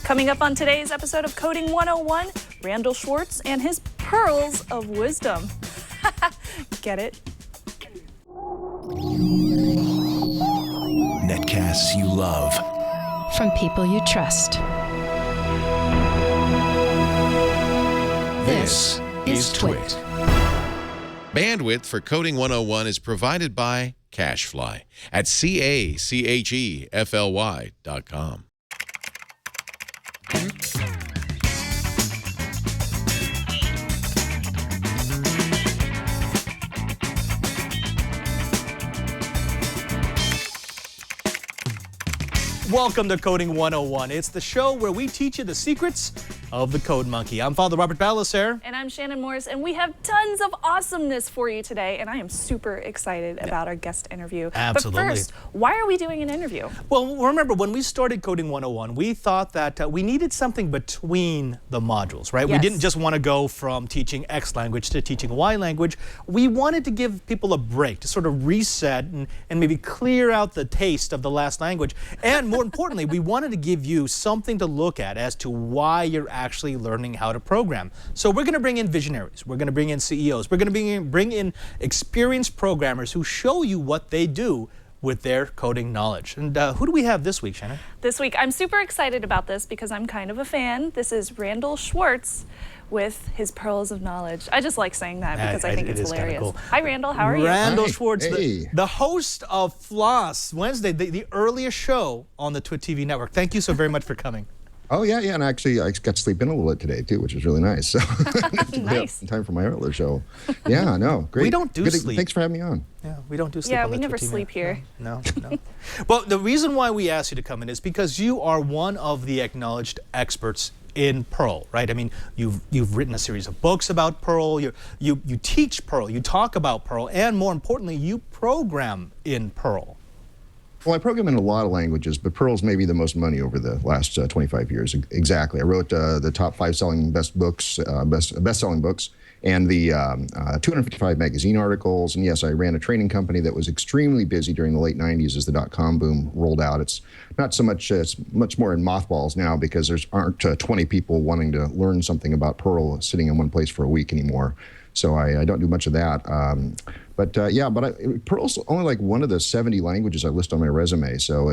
Coming up on today's episode of Coding 101, Randal Schwartz and his pearls of wisdom. Get it? Netcasts you love. From people you trust. This is Twit. Bandwidth for Coding 101 is provided by CacheFly at CacheFly.com. Welcome to Coding 101. It's the show where we teach you the secrets of the Code Monkey. I'm Father Robert Balaser. And I'm Shannon Morris, and we have tons of awesomeness for you today, and I am super excited about our guest interview. Absolutely. But first, why are we doing an interview? Well, remember, when we started Coding 101, we thought that we needed something between the modules, right? Yes. We didn't just want to go from teaching X language to teaching Y language. We wanted to give people a break, to sort of reset and maybe clear out the taste of the last language. And more importantly, we wanted to give you something to look at as to why you're actually learning how to program. So we're going to bring in visionaries. We're going to bring in CEOs. We're going to bring in experienced programmers who show you what they do with their coding knowledge. And who do we have this week, Shannon? This week, I'm super excited about this because I'm kind of a fan. This is Randal Schwartz with his pearls of knowledge. I just like saying that because I think it's hilarious. Cool. Hi, Randal. How are you? Randal Schwartz, the host of Floss Wednesday, the earliest show on the Twit TV network. Thank you so very much for coming. Oh, yeah, and actually I got to sleep in a little bit today, too, which was really nice. So nice. Time for my earlier show. Yeah, no, great. We don't do sleep. Thanks for having me on. Yeah, we don't do sleep. Yeah, on we the never Twit TV sleep here. No. Well, the reason why we asked you to come in is because you are one of the acknowledged experts in Perl, right? I mean, you've written a series of books about Perl, you teach Perl, you talk about Perl, and more importantly, you program in Perl. Well, I program in a lot of languages, but Perl's maybe the most money over the last 25 years. Exactly. I wrote the top 5 selling best-selling books, and the 255 magazine articles. And yes, I ran a training company that was extremely busy during the late 90s as the dot-com boom rolled out. It's not so much, it's much more in mothballs now because there aren't 20 people wanting to learn something about Perl sitting in one place for a week anymore. So I don't do much of that. Perl's only like one of the 70 languages I list on my resume. So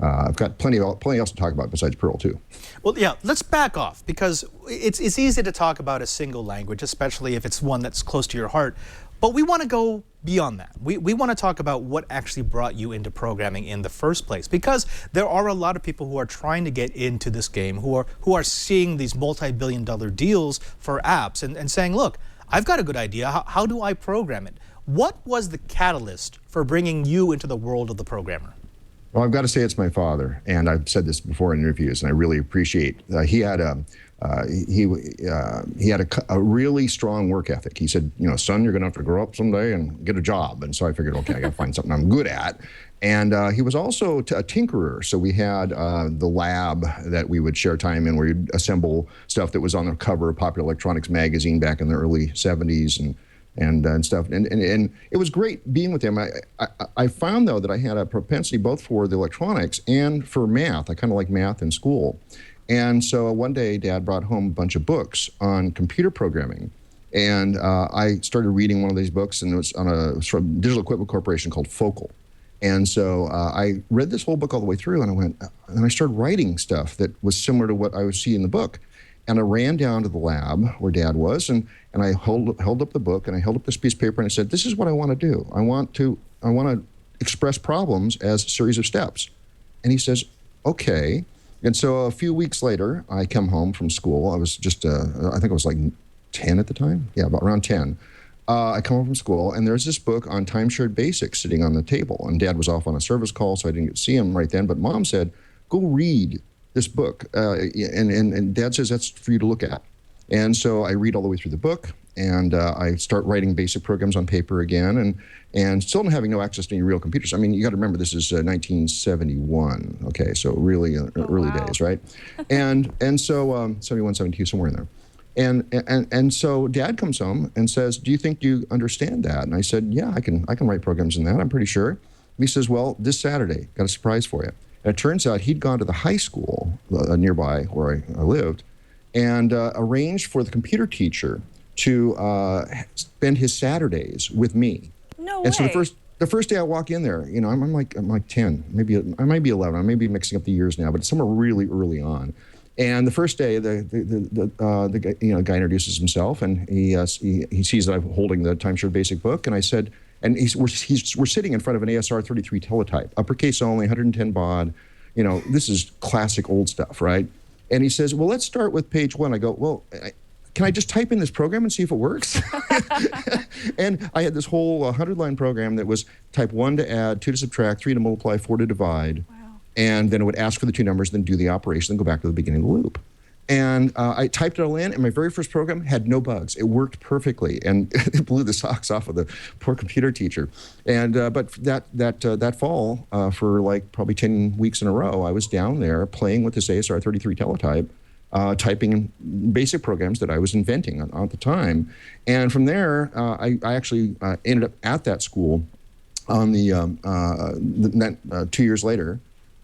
I've got plenty else to talk about besides Perl too. Well, yeah, let's back off because it's easy to talk about a single language, especially if it's one that's close to your heart. But we want to go beyond that. We want to talk about what actually brought you into programming in the first place, because there are a lot of people who are trying to get into this game, who are seeing these multi-billion-dollar deals for apps and saying, look, I've got a good idea. How do I program it? What was the catalyst for bringing you into the world of the programmer? Well, I've got to say it's my father, and I've said this before in interviews, and I really appreciate. He had a really strong work ethic. He said, son, you're going to have to grow up someday and get a job. And so I figured, okay, I got to find something I'm good at. And he was also a tinkerer. So we had the lab that we would share time in, where you'd assemble stuff that was on the cover of Popular Electronics magazine back in the early 70s and stuff. And it was great being with him. I found, though, that I had a propensity both for the electronics and for math. I kind of like math in school. And so one day, Dad brought home a bunch of books on computer programming. And I started reading one of these books, and it was from Digital Equipment Corporation called Focal. And so I read this whole book all the way through, and I started writing stuff that was similar to what I would see in the book. And I ran down to the lab where Dad was, and I held up the book, and I held up this piece of paper, and I said, this is what I want to do. I want to express problems as a series of steps. And he says, okay. And so a few weeks later, I come home from school. I was just, I think I was like 10 at the time. Yeah, about around 10. I come home from school, and there's this book on time-shared basics sitting on the table. And Dad was off on a service call, so I didn't get to see him right then. But Mom said, go read this book. And Dad says, that's for you to look at. And so I read all the way through the book, and I start writing basic programs on paper again, and still having no access to any real computers. I mean, you got to remember, this is 1971, okay, so really early days, right? and so 71, 72, somewhere in there. And so Dad comes home and says, do you think you understand that? And I said, yeah, I can write programs in that, I'm pretty sure. And he says, well, this Saturday, got a surprise for you. And it turns out he'd gone to the high school nearby where I lived and arranged for the computer teacher to spend his Saturdays with me. No and way. So the first day I walk in there, you know, I'm like 10, maybe I might be 11. I may be mixing up the years now, but it's somewhere really early on. And the first day, the guy introduces himself, and he sees that I'm holding the timeshare basic book, and I said, and we're sitting in front of an ASR 33 teletype, uppercase only, 110 baud. You know, this is classic old stuff, right? And he says, well, let's start with page 1. I go, well, can I just type in this program and see if it works? And I had this whole 100-line program that was type 1 to add, 2 to subtract, 3 to multiply, 4 to divide. Wow. And then it would ask for the 2 numbers, then do the operation, then go back to the beginning of the loop. And I typed it all in, and my very first program had no bugs. It worked perfectly, and it blew the socks off of the poor computer teacher. And but that fall, for like probably 10 weeks in a row, I was down there playing with this ASR 33 teletype, typing in basic programs that I was inventing at the time. And from there, I actually ended up at that school on 2 years later.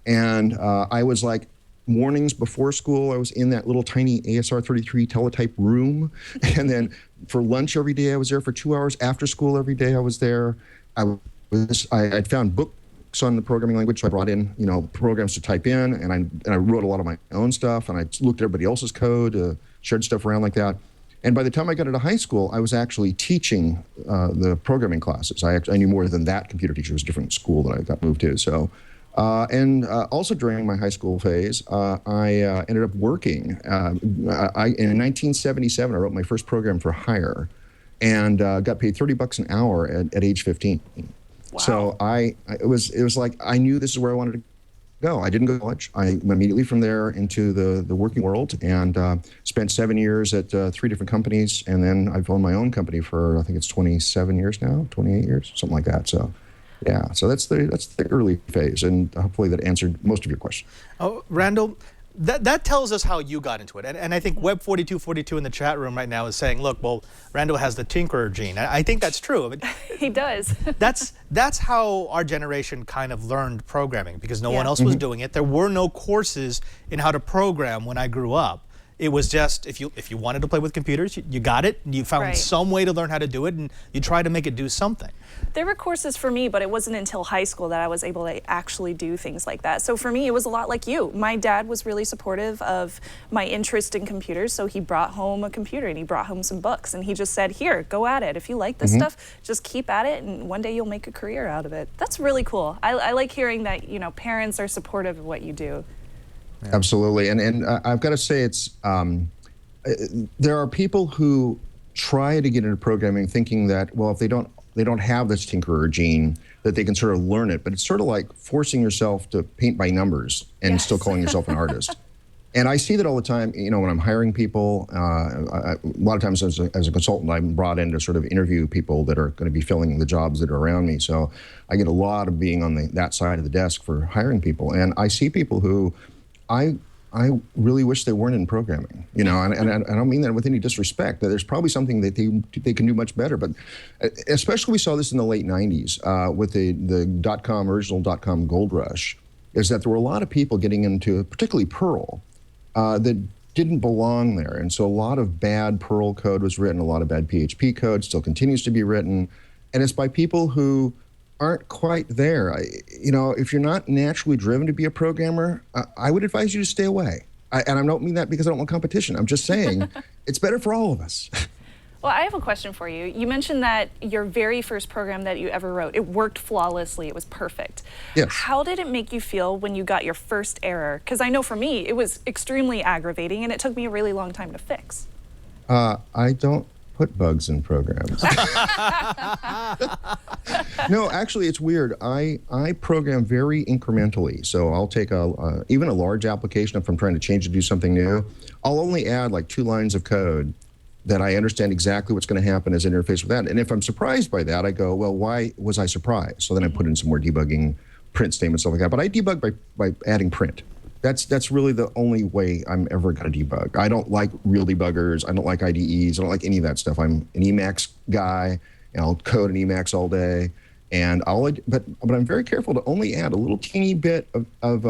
And I was like, mornings before school, I was in that little tiny ASR 33 teletype room. And then for lunch every day, I was there for 2 hours. After school every day, I was there. I'd found books on the programming language, so I brought in, you know, programs to type in, and I wrote a lot of my own stuff, and I looked at everybody else's code, shared stuff around like that. And by the time I got into high school, I was actually teaching the programming classes. I knew more than that computer teacher. It was a different school that I got moved to. So. Also during my high school phase, I ended up working. In 1977, I wrote my first program for hire, and got paid $30 an hour at age 15. Wow. So it was like I knew this is where I wanted to go. I didn't go to college. I immediately from there into the working world, and spent 7 years at 3 different companies, and then I've owned my own company for I think it's 27 years now, 28 years, something like that. So. Yeah, so that's the early phase, and hopefully that answered most of your question. Oh, Randal, that tells us how you got into it, and I think Web4242 in the chat room right now is saying, look, well, Randal has the tinkerer gene. I think that's true. I mean, He does. that's how our generation kind of learned programming, because no one else was doing it. There were no courses in how to program when I grew up. It was just, if you wanted to play with computers, you got it, and you found some way to learn how to do it, and you tried to make it do something. There were courses for me, but it wasn't until high school that I was able to actually do things like that. So for me, it was a lot like you. My dad was really supportive of my interest in computers, so he brought home a computer, and he brought home some books, and he just said, here, go at it. If you like this stuff, just keep at it, and one day you'll make a career out of it. That's really cool. I like hearing that, you know, parents are supportive of what you do. Yeah. Absolutely, and I've got to say, it's there are people who try to get into programming thinking that, well, if they don't have this tinkerer gene, that they can sort of learn it. But it's sort of like forcing yourself to paint by numbers and still calling yourself an artist. And I see that all the time, you know, when I'm hiring people. A lot of times as a consultant, I'm brought in to sort of interview people that are going to be filling the jobs that are around me. So I get a lot of being on that side of the desk for hiring people. And I see people who I really wish they weren't in programming, you know, and I don't mean that with any disrespect. There's probably something that they can do much better, but especially we saw this in the late 90s with the original .com gold rush, is that there were a lot of people getting into, particularly Perl, that didn't belong there. And so a lot of bad Perl code was written, a lot of bad PHP code still continues to be written, and it's by people who aren't quite there. You know, if you're not naturally driven to be a programmer, I would advise you to stay away. And I don't mean that because I don't want competition. I'm just saying it's better for all of us. Well, I have a question for you. You mentioned that your very first program that you ever wrote, it worked flawlessly. It was perfect. Yes. How did it make you feel when you got your first error? Because I know for me, it was extremely aggravating, and it took me a really long time to fix. I don't put bugs in programs. No, actually, it's weird. I program very incrementally. So I'll take even a large application, if I'm trying to change to do something new, I'll only add like 2 lines of code that I understand exactly what's going to happen as an interface with that. And if I'm surprised by that, I go, well, why was I surprised? So then I put in some more debugging, print statements, stuff like that. But I debug by adding print. That's really the only way I'm ever going to debug. I don't like real debuggers. I don't like IDEs. I don't like any of that stuff. I'm an Emacs guy, and I'll code in Emacs all day. And but I'm very careful to only add a little teeny bit of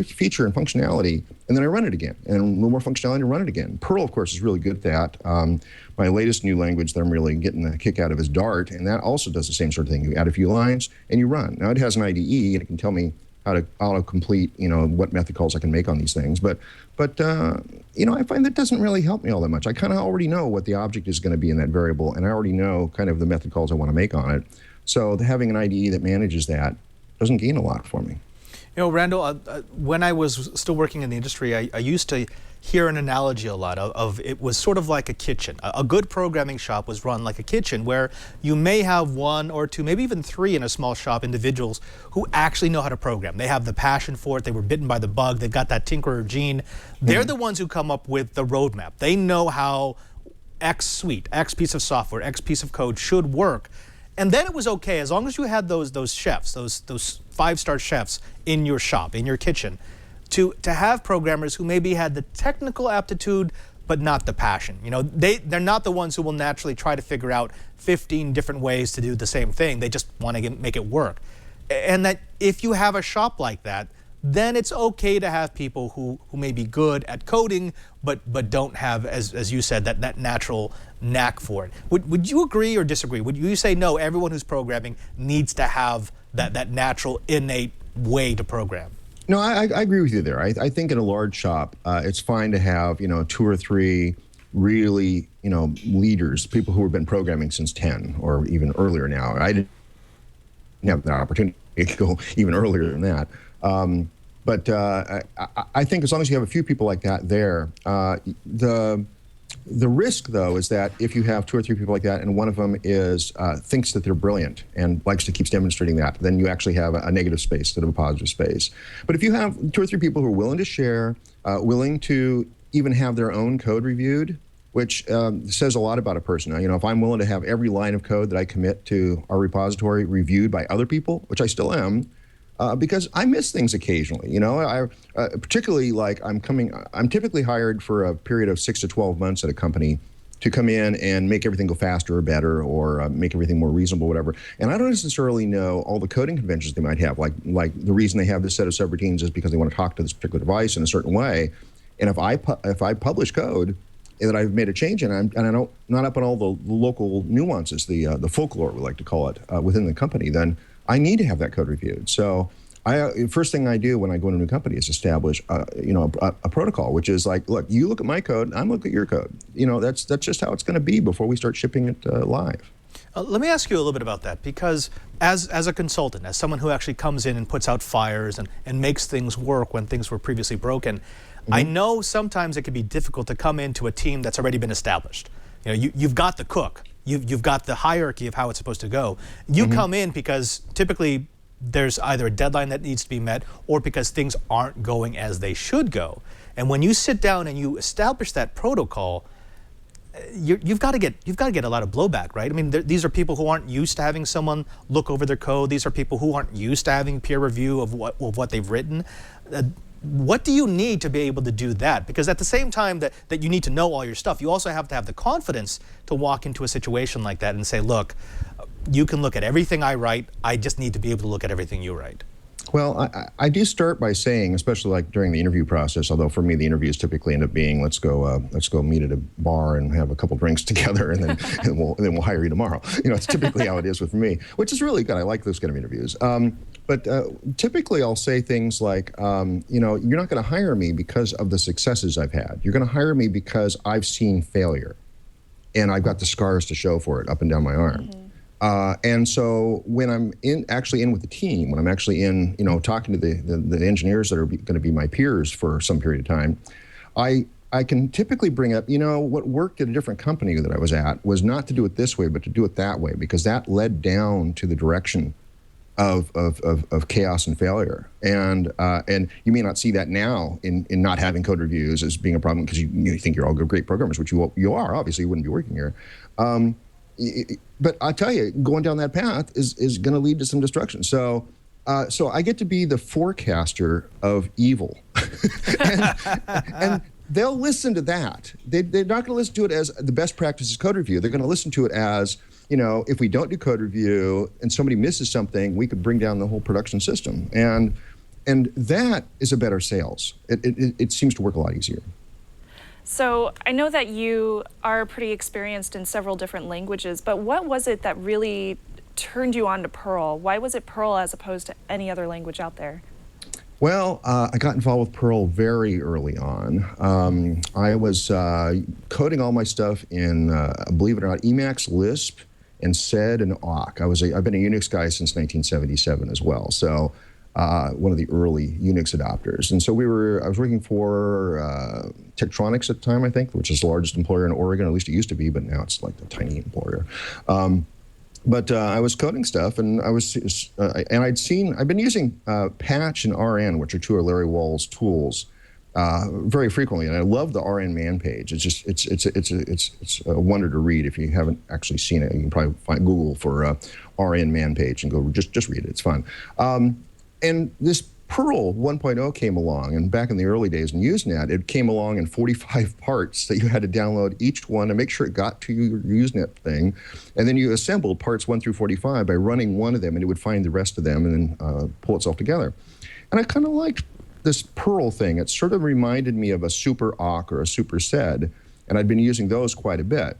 feature and functionality, and then I run it again, and a little more functionality and run it again. Perl, of course, is really good at that. My latest new language that I'm really getting a kick out of is Dart, and that also does the same sort of thing. You add a few lines and you run. Now it has an IDE, and it can tell me how to auto-complete, what method calls I can make on these things. But I find that doesn't really help me all that much. I kind of already know what the object is going to be in that variable, and I already know kind of the method calls I want to make on it. So having an IDE that manages that doesn't gain a lot for me. Randal, when I was still working in the industry, I used to hear an analogy a lot of it was sort of like a kitchen. A good programming shop was run like a kitchen, where you may have one or two, maybe even three in a small shop, individuals who actually know how to program. They have the passion for it. They were bitten by the bug. They've got that tinkerer gene. They're the ones who come up with the roadmap. They know how X suite, X piece of software, X piece of code should work. And then it was okay, as long as you had those chefs, those five-star chefs in your shop, in your kitchen, to have programmers who maybe had the technical aptitude but not the passion. They're not the ones who will naturally try to figure out 15 different ways to do the same thing. They just want to make it work. And that if you have a shop like that, then it's okay to have people who may be good at coding but don't have, as you said, that natural knack for it. Would you agree or disagree? Would you say, no, everyone who's programming needs to have that natural, innate way to program? No, I agree with you there. I think in a large shop, it's fine to have, 2 or 3 really, leaders, people who have been programming since 10 or even earlier now. I didn't have the opportunity to go even earlier than that. But I think as long as you have a few people like that there, the risk, though, is that if you have 2 or 3 people like that and one of them thinks that they're brilliant and likes to keep demonstrating that, then you actually have a negative space instead of a positive space. But if you have 2 or 3 people who are willing to share, willing to even have their own code reviewed, which says a lot about a person. Now, if I'm willing to have every line of code that I commit to our repository reviewed by other people, which I still am, because I miss things occasionally. I particularly I'm typically hired for a period of 6 to 12 months at a company to come in and make everything go faster or better, or make everything more reasonable, whatever. And I don't necessarily know all the coding conventions they might have. Like the reason they have this set of subroutines is because they want to talk to this particular device in a certain way. And if I publish code that I've made a change in, and I'm not up on all the local nuances, the folklore we like to call it within the company, then I need to have that code reviewed. So first thing I do when I go into a new company is establish a protocol, which is like, look, you look at my code, I'm looking at your code. That's just how it's going to be before we start shipping it live. Let me ask you a little bit about that, because as a consultant, as someone who actually comes in and puts out fires and makes things work when things were previously broken, I know sometimes it can be difficult to come into a team that's already been established. You've got the cook. You've got the hierarchy of how it's supposed to go. You come in because typically there's either a deadline that needs to be met or because things aren't going as they should go. And when you sit down and you establish that protocol, you've got to get a lot of blowback, right? I mean, these are people who aren't used to having someone look over their code. These are people who aren't used to having peer review of what they've written. What do you need to be able to do that? Because at the same time that you need to know all your stuff, you also have to have the confidence to walk into a situation like that and say, look, you can look at everything I write, I just need to be able to look at everything you write. Well, I do start by saying, especially like during the interview process, although for me the interviews typically end up being, let's go meet at a bar and have a couple drinks together, and then we'll hire you tomorrow. It's typically how it is with me, which is really good. I like those kind of interviews. But typically I'll say things like, you're not going to hire me because of the successes I've had. You're going to hire me because I've seen failure, and I've got the scars to show for it up and down my arm. And so when I'm actually in with the team, when I'm actually in, talking to the engineers that are going to be my peers for some period of time, I can typically bring up, what worked at a different company that I was at was not to do it this way, but to do it that way, because that led down to the direction of chaos and failure. And you may not see that now in not having code reviews as being a problem, because you think you're all great programmers, which you are. Obviously, you wouldn't be working here. But I tell you, going down that path is going to lead to some destruction. So I get to be the forecaster of evil, and they'll listen to that. They're not going to listen to it as the best practices code review. They're going to listen to it as, if we don't do code review and somebody misses something, we could bring down the whole production system. And that is a better sales. It seems to work a lot easier. So I know that you are pretty experienced in several different languages, but what was it that really turned you on to Perl? Why was it Perl as opposed to any other language out there? Well, I got involved with Perl very early on. I was coding all my stuff in, believe it or not, Emacs, Lisp, and SED and awk. I've been a Unix guy since 1977 as well. So one of the early Unix adopters. And so I was working for Tektronix at the time, I think, which is the largest employer in Oregon. At least it used to be, but now it's like a tiny employer. But I was coding stuff, and I've been using Patch and RN, which are two of Larry Wall's tools, very frequently, and I love the RN man page. It's a wonder to read. If you haven't actually seen it, you can probably Google for RN man page and go just read it. It's fun. And this Perl 1.0 came along, and back in the early days in Usenet, it came along in 45 parts that you had to download each one to make sure it got to your Usenet thing. And then you assembled parts 1 through 45 by running one of them, and it would find the rest of them and then pull itself together. And I kind of liked this Perl thing. It sort of reminded me of a super awk or a super sed, and I'd been using those quite a bit.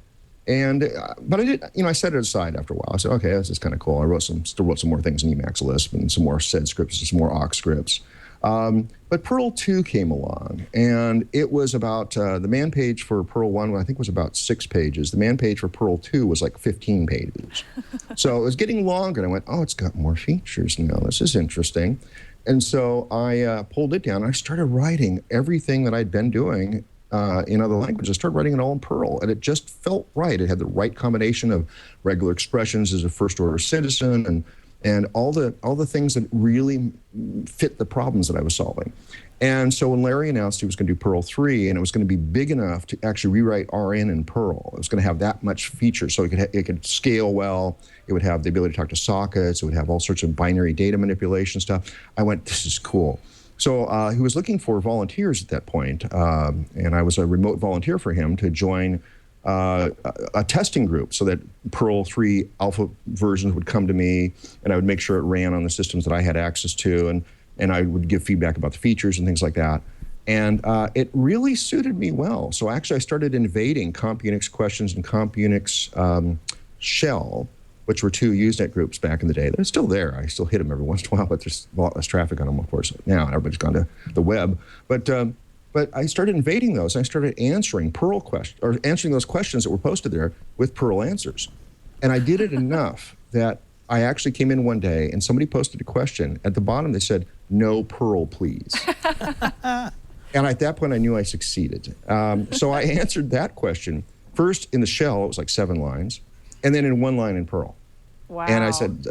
And but I set it aside after a while. I said, okay, this is kind of cool. I still wrote some more things in Emacs Lisp and some more sed scripts and some more awk scripts. But Perl 2 came along, and it was about the man page for Perl 1, I think, was about 6 pages. The man page for Perl 2 was like 15 pages. So it was getting longer, and I went, oh, it's got more features now. This is interesting. And so I pulled it down, and I started writing everything that I'd been doing in other languages. I started writing it all in Perl, and it just felt right. It had the right combination of regular expressions as a first-order citizen, and all the things that really fit the problems that I was solving. And so when Larry announced he was going to do Perl 3, and it was going to be big enough to actually rewrite RN in Perl, it was going to have that much feature, so it could scale well. It would have the ability to talk to sockets. It would have all sorts of binary data manipulation stuff. I went, this is cool. So he was looking for volunteers at that point, and I was a remote volunteer for him to join a testing group so that Perl 3 alpha versions would come to me, and I would make sure it ran on the systems that I had access to, and I would give feedback about the features and things like that. And it really suited me well. So actually I started invading Comp Unix Questions and Comp Unix Shell, which were two Usenet groups back in the day. They're still there. I still hit them every once in a while, but there's a lot less traffic on them, of course, now. Everybody's gone to the web. But I started invading those, and I started answering Perl questions, or answering those questions that were posted there with Perl answers. And I did it enough that I actually came in one day, and somebody posted a question. At the bottom, they said, "No Perl, please." And at that point, I knew I succeeded. So I answered that question. First, in the shell, it was like 7 lines, and then in 1 line in Perl. Wow. And I said,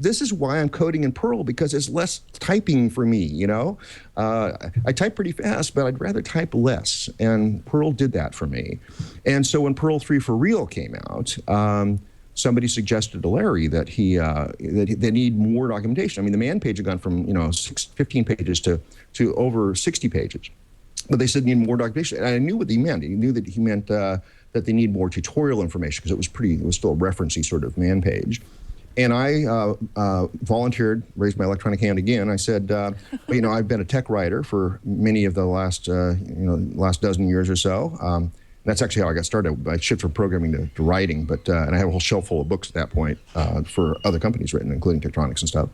this is why I'm coding in Perl, because it's less typing for me, you know? I type pretty fast, but I'd rather type less, and Perl did that for me. And so when Perl 3 for real came out, somebody suggested to Larry that they need more documentation. I mean, the man page had gone from 15 pages to over 60 pages, but they said need more documentation. And I knew what he meant. He knew that he meant that they need more tutorial information, because it was still a referencey sort of man page. And I volunteered, raised my electronic hand again. I said, I've been a tech writer for many of the last dozen years or so. That's actually how I got started. I shifted from programming to writing, and I have a whole shelf full of books at that point for other companies written, including Tektronix and stuff.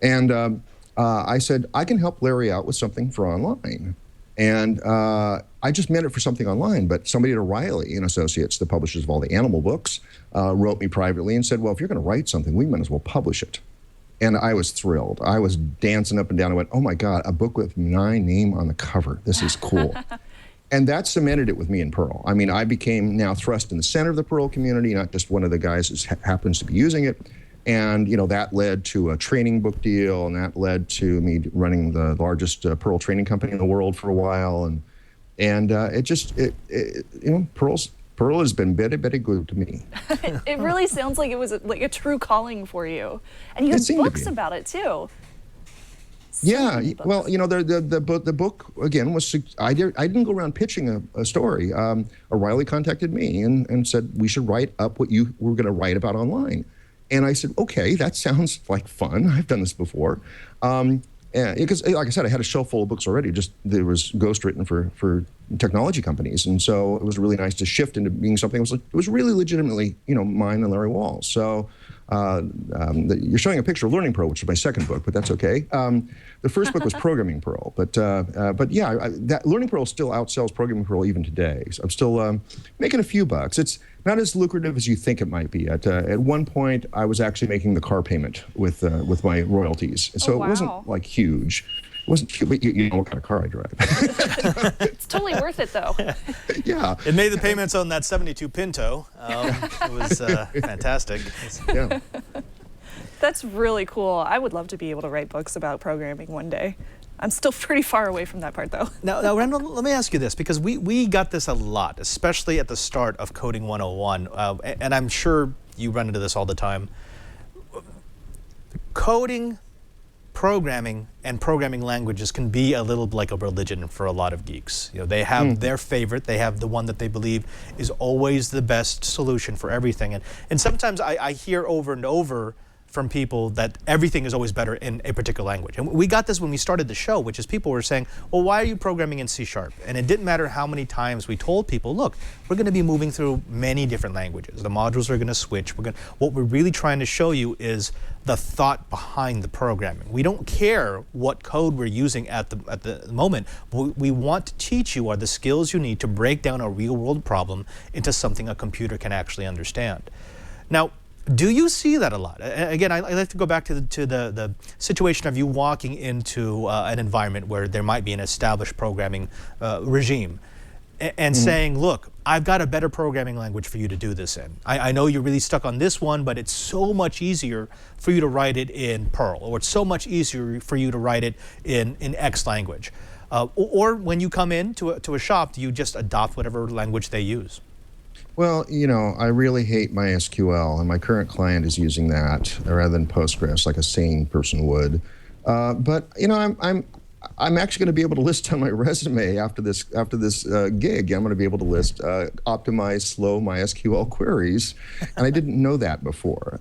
And I said, I can help Larry out with something for online. And I just meant it for something online, but somebody at O'Reilly and Associates, the publishers of all the animal books, wrote me privately and said, well, if you're going to write something, we might as well publish it. And I was thrilled. I was dancing up and down. I went, oh my God, a book with my name on the cover. This is cool. And that cemented it with me in Perl. I mean, I became now thrust in the center of the Perl community, not just one of the guys who happens to be using it. And that led to a training book deal, and that led to me running the largest Perl training company in the world for a while. And Perl has been very, very good to me. It really sounds like it was like a true calling for you. And you have books about it too. Yeah, many books. well, the book again was I didn't go around pitching a story. O'Reilly contacted me and said we should write up what you were going to write about online, and I said okay, that sounds like fun. I've done this before, because like I said, I had a shelf full of books already. Just there was ghostwritten for technology companies, and so it was really nice to shift into being something that was really legitimately mine and Larry Wall's. So. You're showing a picture of Learning Perl, which is my second book, but that's okay. The first book was Programming Perl, but yeah, that Learning Perl still outsells Programming Perl even today. So I'm still making a few bucks. It's not as lucrative as you think it might be. At one point, I was actually making the car payment with my royalties, so wow. It wasn't like huge. It wasn't cute, but you know what kind of car I drive. It's totally worth it, though. Yeah. It made the payments on that 72 Pinto. It was fantastic. Yeah. That's really cool. I would love to be able to write books about programming one day. I'm still pretty far away from that part, though. Now, Randal, let me ask you this, because we got this a lot, especially at the start of Coding 101, and I'm sure you run into this all the time. Coding, programming, and programming languages can be a little like a religion for a lot of geeks. They have their favorite. They have the one that they believe is always the best solution for everything. And sometimes I hear over and over from people that everything is always better in a particular language. And we got this when we started the show, which is people were saying, well, why are you programming in C#? And it didn't matter how many times we told people, look, we're going to be moving through many different languages. The modules are going to switch. What we're really trying to show you is the thought behind the programming. We don't care what code we're using at the moment. What we want to teach you are the skills you need to break down a real-world problem into something a computer can actually understand. Now, do you see that a lot? Again, I like to go back to the situation of you walking into an environment where there might be an established programming regime and saying, look, I've got a better programming language for you to do this in. I know you're really stuck on this one, but it's so much easier for you to write it in Perl, or it's so much easier for you to write it in X language. Or when you come in to a shop, do you just adopt whatever language they use? Well, I really hate MySQL, and my current client is using that rather than Postgres, like a sane person would. But I'm actually going to be able to list on my resume after this gig. I'm going to be able to list optimized slow MySQL queries, and I didn't know that before.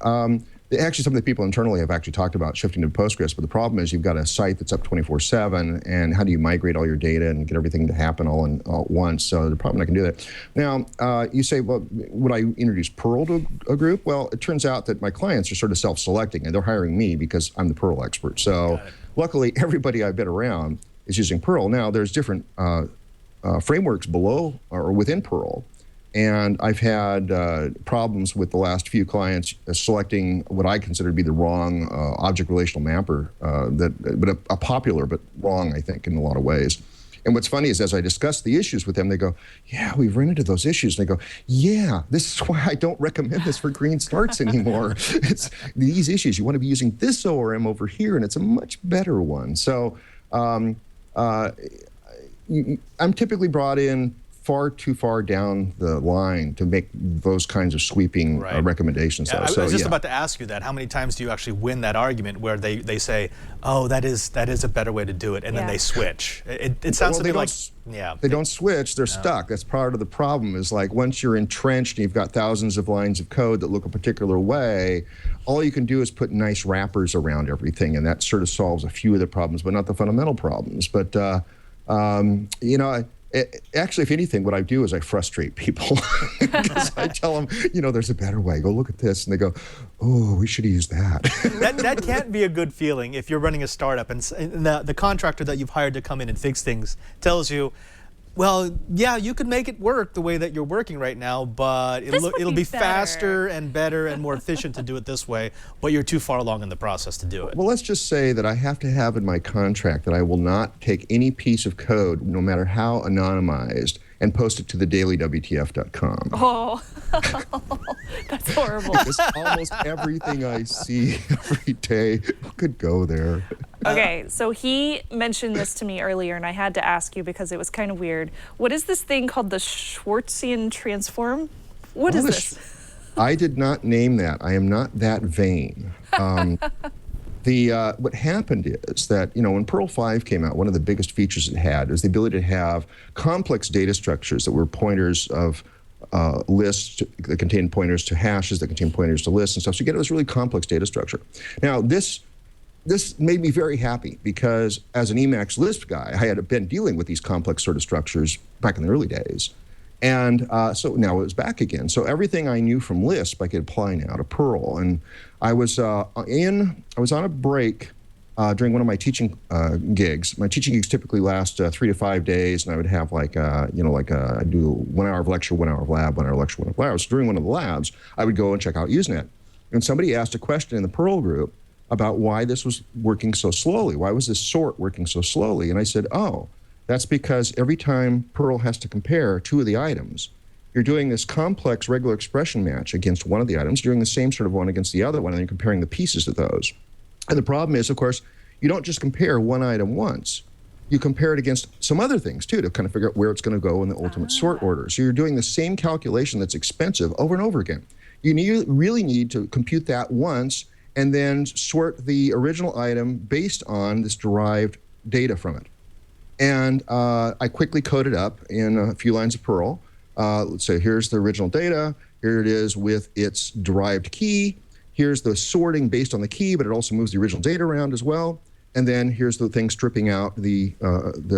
Actually, some of the people internally have actually talked about shifting to Postgres, but the problem is you've got a site that's up 24/7, and how do you migrate all your data and get everything to happen all at once? So they're probably not going to do that. Now, you say, well, would I introduce Perl to a group? Well, it turns out that my clients are sort of self-selecting, and they're hiring me because I'm the Perl expert. So luckily, everybody I've been around is using Perl. Now, there's different frameworks below or within Perl. And I've had problems with the last few clients selecting what I consider to be the wrong object relational mapper, but a popular but wrong, I think, in a lot of ways. And what's funny is as I discuss the issues with them, they go, yeah, we've run into those issues. And they go, yeah, this is why I don't recommend this for green starts anymore. It's these issues. You want to be using this ORM over here, and it's a much better one. So I'm typically brought in too far down the line to make those kinds of sweeping recommendations. Yeah, I was just about to ask you that. How many times do you actually win that argument where they say, oh, that is a better way to do it, and then they switch? It sounds to me like, they don't switch, they're stuck. That's part of the problem, is like once you're entrenched and you've got thousands of lines of code that look a particular way, all you can do is put nice wrappers around everything, and that sort of solves a few of the problems, but not the fundamental problems. But, actually, if anything, what I do is I frustrate people because I tell them, there's a better way. Go look at this. And they go, oh, we should have used that. That can't be a good feeling if you're running a startup and the contractor that you've hired to come in and fix things tells you, well, yeah, you could make it work the way that you're working right now, but it'll be faster and better and more efficient to do it this way, but you're too far along in the process to do it. Well, let's just say that I have to have in my contract that I will not take any piece of code, no matter how anonymized, and post it to the dailywtf.com. Oh, that's horrible. Because almost everything I see every day could go there. Okay, so he mentioned this to me earlier, and I had to ask you because it was kind of weird. What is this thing called the Schwartzian transform? What is this? I did not name that. I am not that vain. What happened is that, when Perl 5 came out, one of the biggest features it had is the ability to have complex data structures that were pointers of lists that contain pointers to hashes, that contain pointers to lists and stuff. So you get this really complex data structure. Now, this made me very happy because as an Emacs Lisp guy, I had been dealing with these complex sort of structures back in the early days. And so now it was back again. So everything I knew from Lisp, I could apply now to Perl. And I was on a break during one of my teaching gigs. My teaching gigs typically last 3 to 5 days, and I would have I do 1 hour of lecture, 1 hour of lab, 1 hour of lecture, 1 hour of lab. So during one of the labs, I would go and check out Usenet. And somebody asked a question in the Perl group about why this was working so slowly. Why was this sort working so slowly? And I said, oh, that's because every time Perl has to compare 2 of the items, you're doing this complex regular expression match against one of the items, you're doing the same sort of one against the other one, and you're comparing the pieces of those. And the problem is, of course, you don't just compare one item once. You compare it against some other things, too, to kind of figure out where it's going to go in the ultimate sort order. So you're doing the same calculation that's expensive over and over again. You really need to compute that once and then sort the original item based on this derived data from it. And I quickly coded up in a few lines of Perl. Let's say, here's the original data. Here it is with its derived key. Here's the sorting based on the key, but it also moves the original data around as well. And then here's the thing stripping out the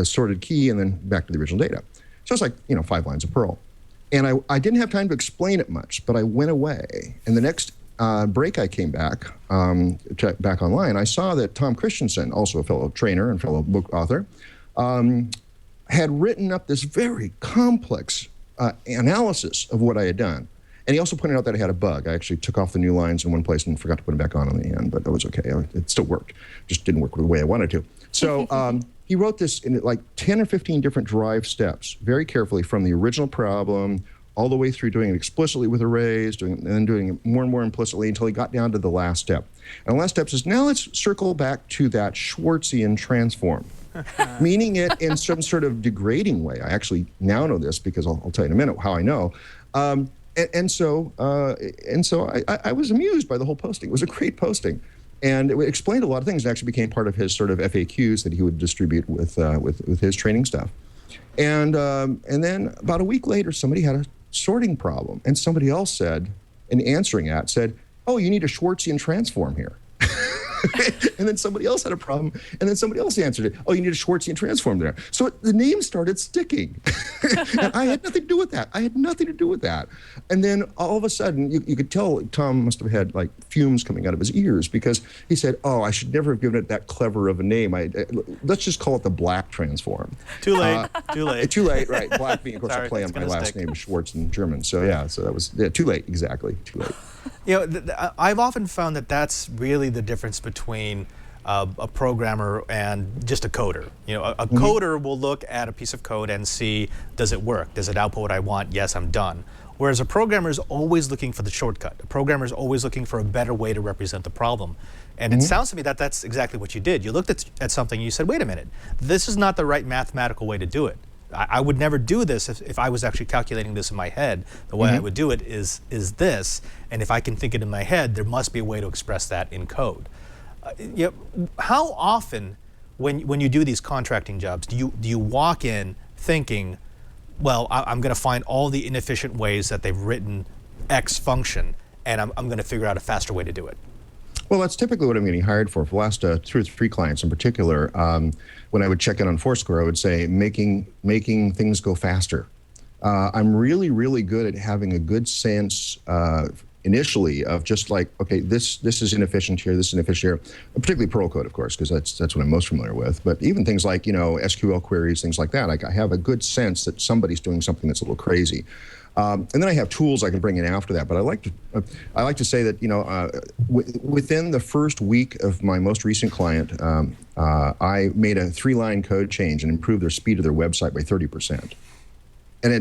sorted key and then back to the original data. So it's like, 5 lines of Perl. And I didn't have time to explain it much, but I went away. And the next break I came back, back online, I saw that Tom Christensen, also a fellow trainer and fellow book author, had written up this very complex analysis of what I had done. And he also pointed out that I had a bug. I actually took off the new lines in one place and forgot to put them back on the end, but that was okay. It still worked. Just didn't work the way I wanted to. So he wrote this in like 10 or 15 different derived steps, very carefully from the original problem all the way through doing it explicitly with arrays, and then doing it more and more implicitly until he got down to the last step. And the last step says, now let's circle back to that Schwartzian transform. Meaning it in some sort of degrading way. I actually now know this because I'll tell you in a minute how I know. And so I was amused by the whole posting. It was a great posting, and it explained a lot of things. It actually became part of his sort of FAQs that he would distribute with his training stuff. And then about a week later, somebody had a sorting problem, and somebody else said, in answering that, said, "Oh, you need a Schwartzian transform here." And then somebody else had a problem, and then somebody else answered it. Oh, you need a Schwartzian transform there. So the name started sticking. And I had nothing to do with that. I had nothing to do with that. And then all of a sudden, you could tell Tom must have had like fumes coming out of his ears because he said, oh, I should never have given it that clever of a name. Let's just call it the black transform. Too late. Too late. Too late, right. Black being, of course, Sorry, a play on my last stick. name, Schwartz in German. So yeah, so that was too late, exactly, too late. I've often found that that's really the difference between a programmer and just a coder. A coder will look at a piece of code and see, does it work? Does it output what I want? Yes, I'm done. Whereas a programmer is always looking for the shortcut. A programmer is always looking for a better way to represent the problem. And it sounds to me that that's exactly what you did. You looked at something and you said, wait a minute, this is not the right mathematical way to do it. I would never do this if I was actually calculating this in my head. The way I would do it is this, and if I can think it in my head, there must be a way to express that in code. How often, when you do these contracting jobs, do you walk in thinking, well, I'm going to find all the inefficient ways that they've written X function, and I'm going to figure out a faster way to do it? Well, that's typically what I'm getting hired for. For the last 2 or 3 clients in particular, when I would check in on Foursquare, I would say making things go faster. I'm really, really good at having a good sense initially of just like, okay, this is inefficient here, this is inefficient here, particularly Perl code, of course, because that's what I'm most familiar with. But even things like, SQL queries, things like that, like I have a good sense that somebody's doing something that's a little crazy. And then I have tools I can bring in after that. But I like to say that within the first week of my most recent client, I made a 3-line code change and improved their speed of their website by 30%.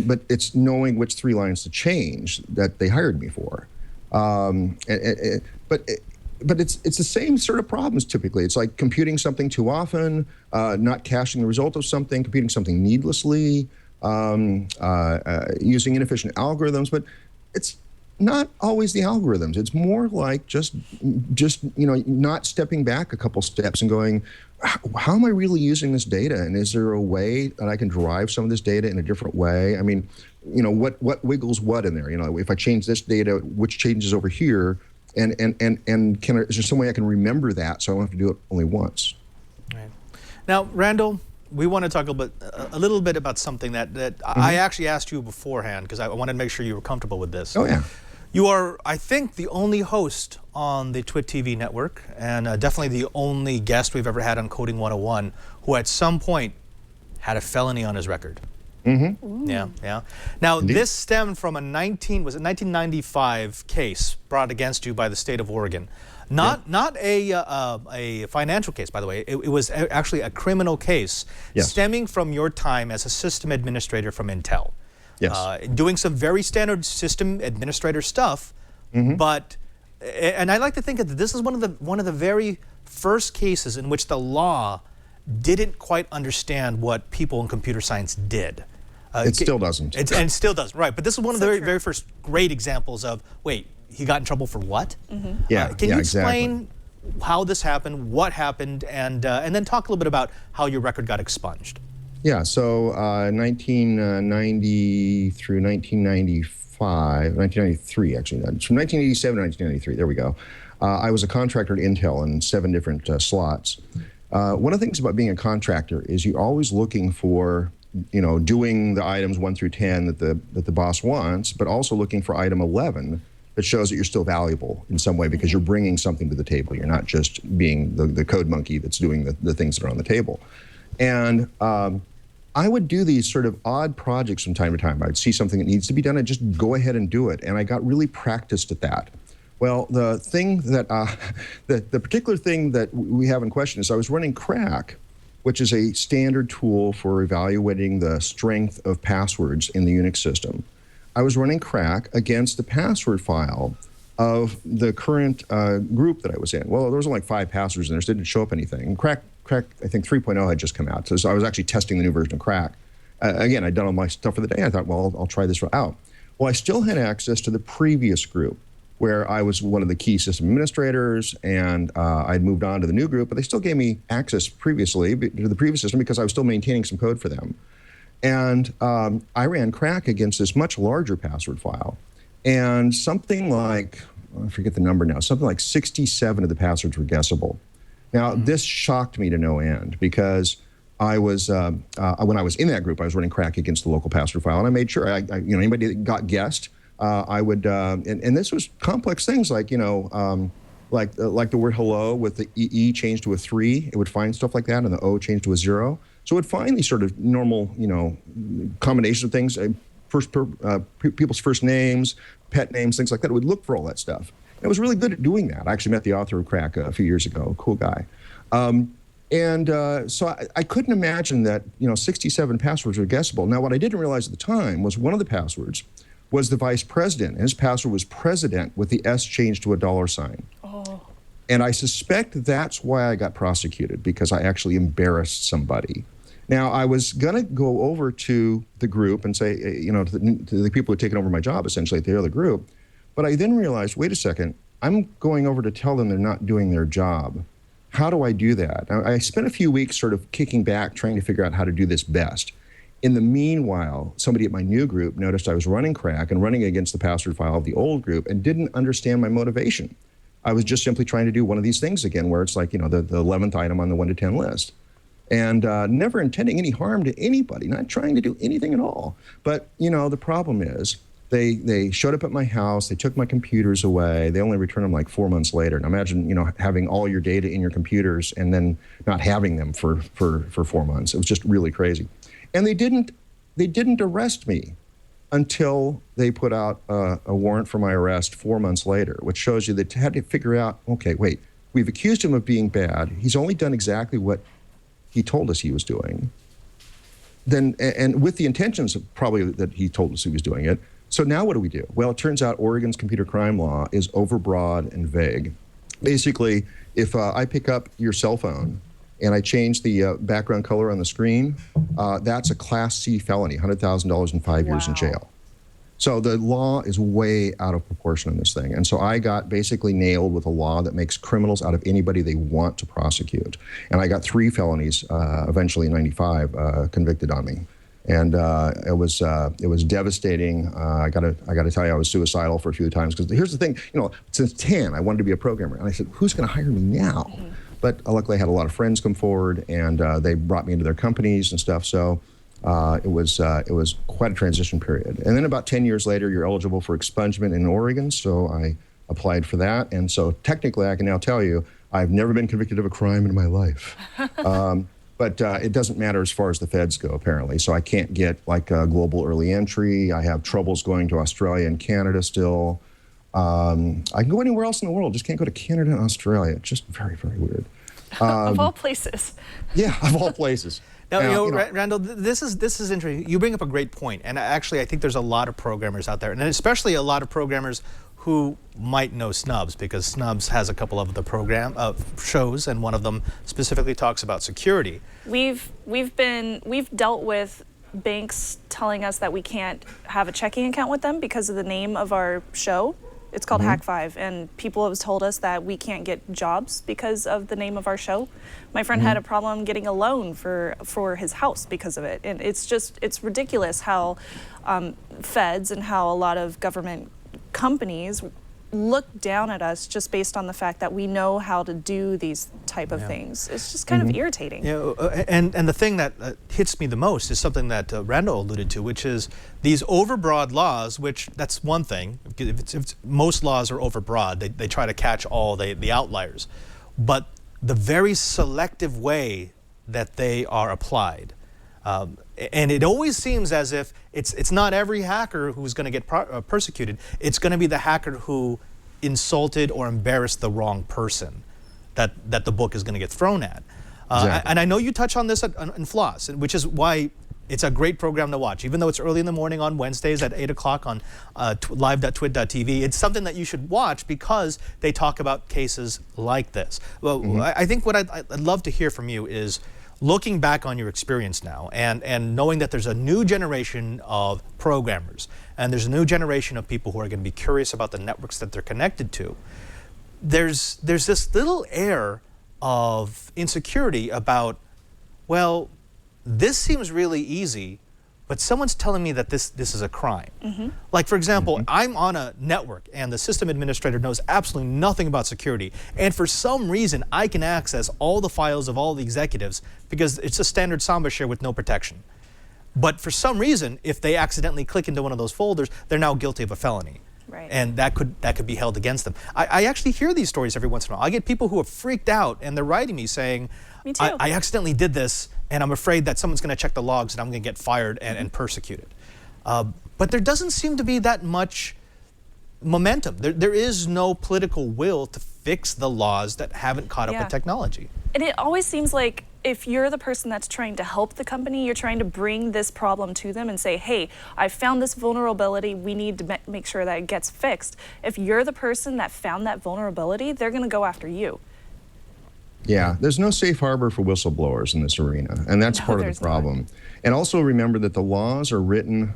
But it's knowing which 3 lines to change that they hired me for. But it's the same sort of problems typically. It's like computing something too often, not caching the result of something, computing something needlessly. Using inefficient algorithms, but not always the algorithms. It's more like just not stepping back a couple steps and going, how am I really using this data? And is there a way that I can drive some of this data in a different way? I mean, what wiggles what in there? If I change this data, which changes over here? And is there some way I can remember that so I don't have to do it only once? Right. Now, Randal, we want to talk a little bit about something that I actually asked you beforehand because I wanted to make sure you were comfortable with this. Oh, yeah. You are, I think, the only host on the TWiT TV network and definitely the only guest we've ever had on Coding 101 who at some point had a felony on his record. Mm-hmm. Yeah. Now, Indeed. This stemmed from a 1995 case brought against you by the state of Oregon. Not a financial case, by the way. It was actually a criminal case stemming from your time as a system administrator from Intel. Yes. Doing some very standard system administrator stuff, but and I like to think that this is one of the very first cases in which the law didn't quite understand what people in computer science did. It still doesn't. And still doesn't, right? But this is one of the very first great examples of he got in trouble for what? Yeah. Can you explain how this happened, what happened, and then talk a little bit about how your record got expunged? Yeah, so 1990 through 1993, actually. From 1987 to 1993, there we go. I was a contractor at Intel in 7 different slots. One of the things about being a contractor is you're always looking for, doing the items 1 through 10 that the boss wants, but also looking for item 11 that shows that you're still valuable in some way because you're bringing something to the table. You're not just being the code monkey that's doing the things that are on the table. And I would do these sort of odd projects from time to time. I'd see something that needs to be done, I'd just go ahead and do it. And I got really practiced at that. Well, the thing that, the particular thing that we have in question is I was running Crack, which is a standard tool for evaluating the strength of passwords in the Unix system. I was running Crack against the password file of the current group that I was in. Well, there was only like 5 passwords in there, so it didn't show up anything. And Crack, I think 3.0 had just come out, so I was actually testing the new version of Crack. Again, I'd done all my stuff for the day. I thought, well, I'll try this out. Well, I still had access to the previous group, where I was one of the key system administrators, and I'd moved on to the new group, but they still gave me access previously to the previous system because I was still maintaining some code for them. And I ran Crack against this much larger password file. And something like, I forget the number now, something like 67 of the passwords were guessable. Now, this shocked me to no end because I was, when I was in that group, I was running Crack against the local password file, and I made sure, anybody that got guessed, I would, and this was complex things like, like the word hello with the E changed to a 3, it would find stuff like that, and the O changed to a 0. So it would find these sort of normal, combinations of things, people's first names, pet names, things like that. It would look for all that stuff. And it was really good at doing that. I actually met the author of Crack a few years ago, cool guy. So I couldn't imagine that, 67 passwords were guessable. Now, what I didn't realize at the time was one of the passwords was the vice president, and his password was president with the S changed to a $sign. Oh. And I suspect that's why I got prosecuted, because I actually embarrassed somebody. Now, I was going to go over to the group and say, to the people who had taken over my job, essentially, at the other group. But I then realized, wait a second, I'm going over to tell them they're not doing their job. How do I do that? Now, I spent a few weeks sort of kicking back, trying to figure out how to do this best. In the meanwhile, somebody at my new group noticed I was running Crack and running against the password file of the old group and didn't understand my motivation. I was just simply trying to do one of these things again, where it's like, the 11th item on the 1 to 10 list. And never intending any harm to anybody, not trying to do anything at all. But, the problem is, they showed up at my house, they took my computers away, they only returned them like 4 months later. Now imagine, having all your data in your computers and then not having them for 4 months. It was just really crazy. And they didn't arrest me until they put out a warrant for my arrest 4 months later, which shows you they had to figure out, okay, wait, we've accused him of being bad. He's only done exactly what he told us he was doing. Then, and with the intentions of probably that he told us he was doing it. So now what do we do? Well, it turns out Oregon's computer crime law is overbroad and vague. Basically, if I pick up your cell phone and I change the background color on the screen, that's a Class C felony, $100,000 and 5 years in jail. So the law is way out of proportion in this thing. And so I got basically nailed with a law that makes criminals out of anybody they want to prosecute. And I got 3 felonies, eventually in '95, convicted on me. And it was devastating. I gotta tell you, I was suicidal for a few times, because here's the thing, you know, since 10, I wanted to be a programmer. And I said, who's gonna hire me now? Mm-hmm. But luckily I had a lot of friends come forward, and they brought me into their companies and stuff. So it was quite a transition period. And then about 10 years later, you're eligible for expungement in Oregon. So I applied for that. And so technically I can now tell you, I've never been convicted of a crime in my life. But it doesn't matter as far as the feds go, apparently. So I can't get like a global early entry. I have troubles going to Australia and Canada still. I can go anywhere else in the world, just can't go to Canada and Australia. It's just very, very weird. Of all places. Yeah, of all places. Now, you know, Randal, this is interesting. You bring up a great point, and actually, I think there's a lot of programmers out there, and especially a lot of programmers who might know Snubs, because Snubs has a couple of the shows, and one of them specifically talks about security. We've dealt with banks telling us that we can't have a checking account with them because of the name of our show. It's called Hack 5, and people have told us that we can't get jobs because of the name of our show. My friend had a problem getting a loan for his house because of it, and it's ridiculous how feds and how a lot of government companies look down at us just based on the fact that we know how to do these type of things. It's just kind of irritating. Yeah, and the thing that hits me the most is something that Randal alluded to, which is these overbroad laws, which that's one thing. If most laws are overbroad, they try to catch all the outliers. But the very selective way that they are applied, and it always seems as if it's not every hacker who's going to get persecuted. It's going to be the hacker who insulted or embarrassed the wrong person that the book is going to get thrown at. Exactly. And I know you touch on this in Floss, which is why it's a great program to watch. Even though it's early in the morning on Wednesdays at 8 o'clock on live.twit.tv, it's something that you should watch because they talk about cases like this. Well, I think what I'd love to hear from you is, looking back on your experience now and knowing that there's a new generation of programmers and there's a new generation of people who are going to be curious about the networks that they're connected to, there's this little air of insecurity about, well, this seems really easy, but someone's telling me that this is a crime. Like, for example, I'm on a network and the system administrator knows absolutely nothing about security, and for some reason I can access all the files of all the executives because it's a standard Samba share with no protection. But for some reason, if they accidentally click into one of those folders, they're now guilty of a felony. Right. And that could be held against them. I actually hear these stories every once in a while. I get people who are freaked out and they're writing me saying, me too. I accidentally did this and I'm afraid that someone's going to check the logs and I'm going to get fired and persecuted. But there doesn't seem to be that much momentum. There is no political will to fix the laws that haven't caught up with technology. And it always seems like if you're the person that's trying to help the company, you're trying to bring this problem to them and say, hey, I found this vulnerability, we need to make sure that it gets fixed. If you're the person that found that vulnerability, they're going to go after you. Yeah, there's no safe harbor for whistleblowers in this arena, and that's part of the problem. And also remember that the laws are written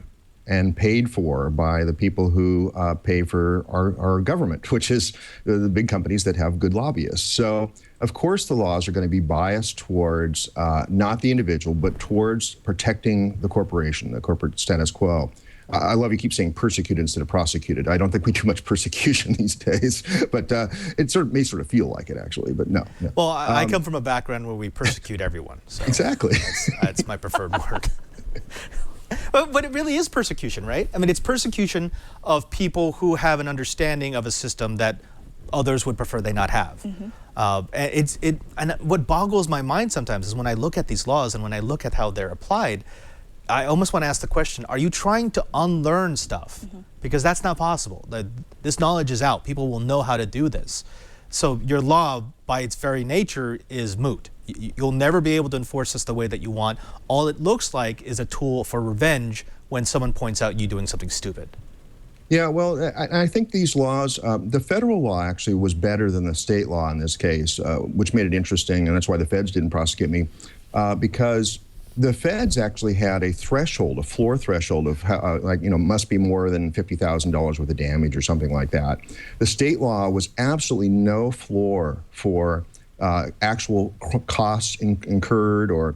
and paid for by the people who pay for our government, which is the big companies that have good lobbyists. So, of course, the laws are going to be biased towards not the individual, but towards protecting the corporation, the corporate status quo. I love you keep saying persecuted instead of prosecuted. I don't think we do much persecution these days, but it may sort of feel like it, actually, but no. Well, I come from a background where we persecute everyone. So exactly. That's my preferred word. But it really is persecution, right? I mean, it's persecution of people who have an understanding of a system that others would prefer they not have. And what boggles my mind sometimes is when I look at these laws and when I look at how they're applied, I almost want to ask the question, are you trying to unlearn stuff? Because that's not possible. This knowledge is out. People will know how to do this. So your law, by its very nature, is moot. You'll never be able to enforce this the way that you want. All it looks like is a tool for revenge when someone points out you doing something stupid. Yeah, well, I think these laws, the federal law actually was better than the state law in this case, which made it interesting, and that's why the feds didn't prosecute me, because The feds actually had a threshold, a floor threshold of how, must be more than $50,000 worth of damage or something like that. The state law was absolutely no floor for actual costs incurred or,